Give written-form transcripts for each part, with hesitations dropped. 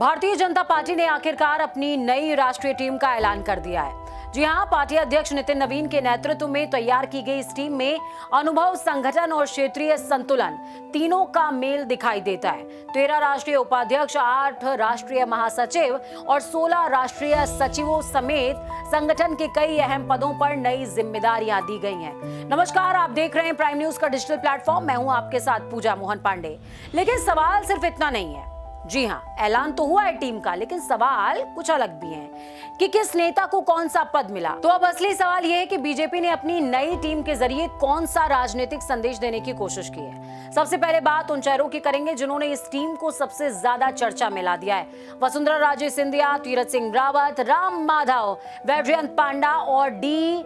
Bharatiya Janata party ने आखिरकार अपनी नई राष्ट्रीय टीम का ऐलान कर दिया है। जी हां, पार्टी अध्यक्ष नितिन नवीन के नेतृत्व में तैयार की गई इस टीम में अनुभव, संगठन और क्षेत्रीय संतुलन तीनों का मेल दिखाई देता है। 13 राष्ट्रीय उपाध्यक्ष, 8 राष्ट्रीय महासचिव और 16 राष्ट्रीय सचिवों समेत संगठन के कई अहम पदों पर नई जिम्मेदारियां दी गई हैं। नमस्कार, आप देख रहे हैं प्राइम न्यूज का डिजिटल प्लेटफॉर्म। मैं हूं आपके साथ पूजा मोहन पांडे। लेकिन सवाल सिर्फ इतना नहीं है। जी हां, ऐलान तो हुआ है टीम का, लेकिन सवाल कुछ अलग भी हैं कि किस नेता को कौन सा पद मिला। तो अब असली सवाल यह है कि बीजेपी ने अपनी नई टीम के जरिए कौन सा राजनीतिक संदेश देने की कोशिश की है। सबसे पहले बात उन चेहरों की करेंगे जिन्होंने इस टीम को सबसे ज्यादा चर्चा में ला दिया है। वसुंधरा राजे सिंधिया, तीरथ सिंह रावत, राम माधव, वैजयंत पांडा और डी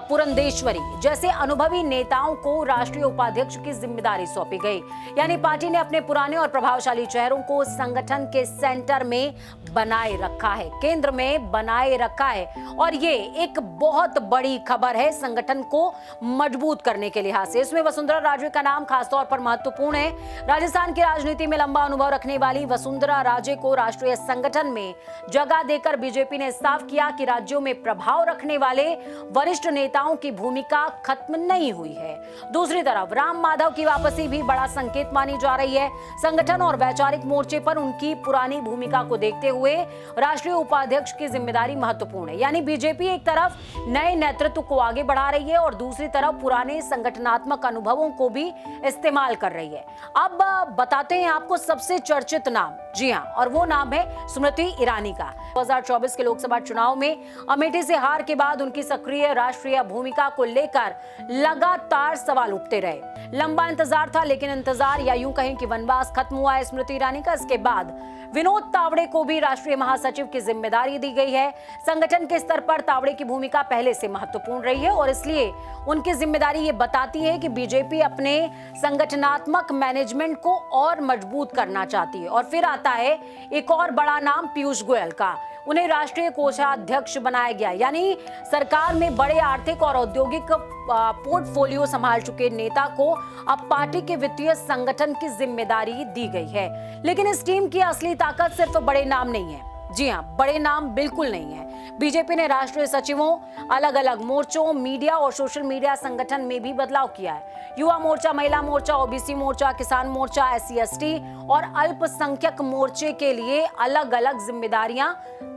पुरंदेश्वरी जैसे अनुभवी नेताओं को राष्ट्रीय उपाध्यक्ष की जिम्मेदारी सौंपी गई। यानी पार्टी ने अपने पुराने और प्रभावशाली चेहरों को संगठन के सेंटर में बनाए रखा है, केंद्र में बनाए रखा है। और ये एक बहुत बड़ी खबर है संगठन को मजबूत करने के लिहाज से। इसमें वसुंधरा राजे का नाम खासतौर पर महत्वपूर्ण है। राजस्थान की राजनीति में लंबा अनुभव रखने वाली वसुंधरा राजे को राष्ट्रीय संगठन में जगह देकर बीजेपी ने साफ किया कि राज्यों में प्रभाव रखने वाले वरिष्ठ नेताओं की भूमिका खत्म नहीं हुई है। दूसरी तरफ राम माधव की वापसी भी बड़ा संकेत मानी जा रही है। संगठन और वैचारिक मोर्चे पर उनकी पुरानी भूमिका को देखते हुए राष्ट्रीय उपाध्यक्ष की जिम्मेदारी महत्वपूर्ण है। यानी बीजेपी एक तरफ नए नेतृत्व को आगे बढ़ा रही है और दूसरी तरफ पुराने संगठनात्मक अनुभवों को भी इस्तेमाल कर रही है। अब बताते हैं आपको सबसे चर्चित नाम। जी हां, और वो नाम है स्मृति ईरानी का। 2024 के लोकसभा चुनाव में अमेठी से हार के बाद उनकी सक्रिय राष्ट्रीय भूमिका को लेकर लगातार सवाल उठते रहे। लंबा इंतजार था, लेकिन इंतजार या यूं कहें कि वनवास खत्म हुआ है स्मृति ईरानी का। इसके बाद विनोद तावड़े को भी राष्ट्रीय महासचिव की जिम्मेदारी दी गई है। संगठन के स्तर पर तावड़े की भूमिका पहले से महत्वपूर्ण रही है और इसलिए उनकी जिम्मेदारी ये बताती है कि बीजेपी अपने संगठनात्मक मैनेजमेंट को और मजबूत करना चाहती है। और फिर आता है एक और बड़ा नाम पीयूष गोयल का। उन्हें राष्ट्रीय कोषाध्यक्ष बनाया गया। यानी सरकार में बड़े आर्थिक और औद्योगिक पोर्टफोलियो संभाल चुके नेता को अब पार्टी के वित्तीय संगठन की जिम्मेदारी दी गई है। लेकिन इस टीम की असली ताकत सिर्फ बड़े नाम नहीं है। जी हां, बड़े नाम बिल्कुल नहीं है। बीजेपी ने राष्ट्रीय सचिवों, अलग अलग मोर्चों, मीडिया और सोशल मीडिया संगठन में भी बदलाव किया है। युवा मोर्चा, महिला मोर्चा, ओबीसी मोर्चा, किसान मोर्चा, SC/ST और अल्पसंख्यक मोर्चे के लिए अलग अलग जिम्मेदारियां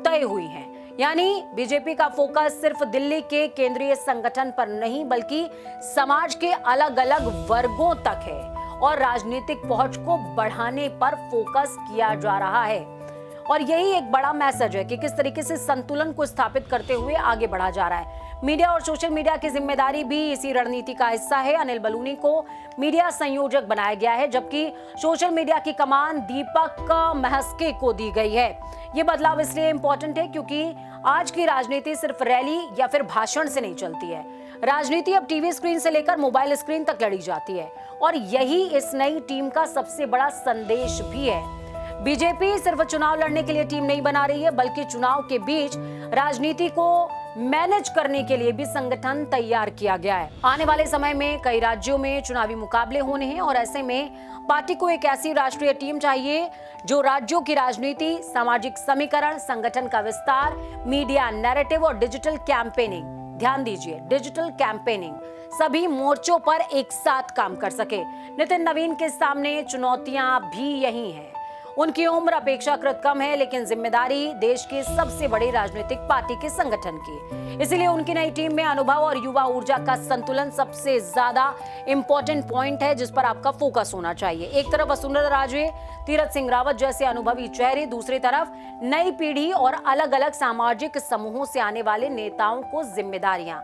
तय हुई हैं। यानी बीजेपी का फोकस सिर्फ दिल्ली के केंद्रीय संगठन पर नहीं, बल्कि समाज के अलग अलग वर्गों तक है और राजनीतिक पहुंच को बढ़ाने पर फोकस किया जा रहा है। और यही एक बड़ा मैसेज है कि किस तरीके से संतुलन को स्थापित करते हुए आगे बढ़ा जा रहा है। मीडिया और सोशल मीडिया की जिम्मेदारी भी इसी रणनीति का हिस्सा है। अनिल बलूनी को मीडिया संयोजक बनाया गया है, जबकि सोशल मीडिया की कमान दीपक महस्के को दी गई है। ये बदलाव इसलिए इंपॉर्टेंट है क्योंकि आज की राजनीति सिर्फ रैली या फिर भाषण से नहीं चलती है। राजनीति अब टीवी स्क्रीन से लेकर मोबाइल स्क्रीन तक लड़ी जाती है और यही इस नई टीम का सबसे बड़ा संदेश भी है। बीजेपी सिर्फ चुनाव लड़ने के लिए टीम नहीं बना रही है, बल्कि चुनाव के बीच राजनीति को मैनेज करने के लिए भी संगठन तैयार किया गया है। आने वाले समय में कई राज्यों में चुनावी मुकाबले होने हैं और ऐसे में पार्टी को एक ऐसी राष्ट्रीय टीम चाहिए जो राज्यों की राजनीति, सामाजिक समीकरण, संगठन का विस्तार, मीडिया नैरेटिव और डिजिटल कैंपेनिंग, ध्यान दीजिए डिजिटल कैंपेनिंग, सभी मोर्चों पर एक साथ काम कर सके। नितिन नवीन के सामने चुनौतियां भी यही हैं। उनकी उम्र अपेक्षाकृत कम है, लेकिन जिम्मेदारी देश की सबसे बड़ी राजनीतिक पार्टी के संगठन की। इसलिए उनकी नई टीम में अनुभव और युवा ऊर्जा का संतुलन सबसे ज्यादा इंपॉर्टेंट पॉइंट है जिस पर आपका फोकस होना चाहिए। एक तरफ वसुंधरा राजे, तीरथ सिंह रावत जैसे अनुभवी चेहरे, दूसरी तरफ नई पीढ़ी और अलग अलग सामाजिक समूहों से आने वाले नेताओं को जिम्मेदारियां।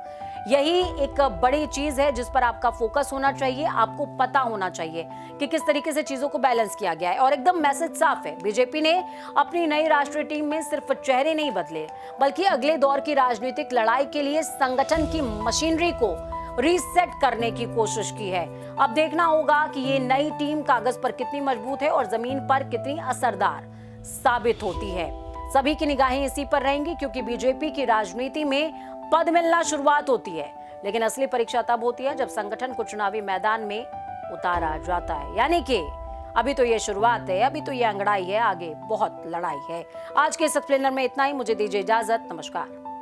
यही एक बड़ी चीज है जिस पर आपका फोकस होना चाहिए। आपको पता होना चाहिए कि किस तरीके से चीजों को बैलेंस किया गया है और एकदम मैसेज साफ है। बीजेपी ने अपनी नई राष्ट्रीय टीम में सिर्फ चेहरे नहीं बदले, बल्कि अगले दौर की राजनीतिक लड़ाई के लिए संगठन की मशीनरी को रीसेट करने की कोशिश की है। अब देखना होगा कि ये नई टीम कागज पर कितनी मजबूत है और जमीन पर कितनी असरदार साबित होती है। सभी की निगाहें इसी पर रहेंगी क्योंकि बीजेपी की राजनीति में पद मिलना शुरुआत होती है, लेकिन असली परीक्षा तब होती है जब संगठन को चुनावी मैदान में उतारा जाता है। यानी कि अभी तो ये शुरुआत है, अभी तो ये अंगड़ाई है, आगे बहुत लड़ाई है। आज के इस एक्सप्लेनर में इतना ही। मुझे दीजिए इजाजत। नमस्कार।